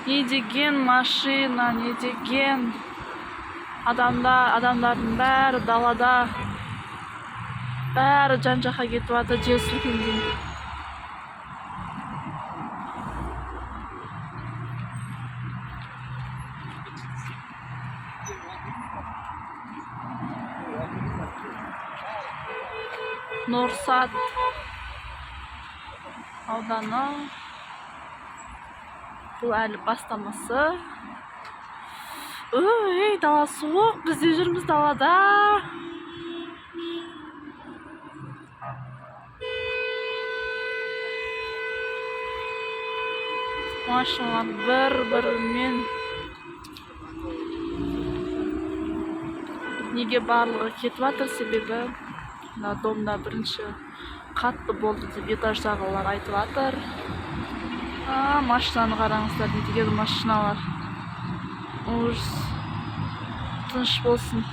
Не деген машина, не деген адамдардың бәрі далада, бәрі жан жаққа кетіп жатыр жер сілкінген. Нұрсат ауданы. Бұл әлі бастамасы. Ой, дала суық, біз де жүрміз далада. Машиналар бір-бірімен. Неге барлығы кетіп жатыр себебі домда бірінші қатты болды деп этаждағылар айтып жатыр. Машинаны қараңыздар, не деген машиналар. Ужас. Тыныш болсын.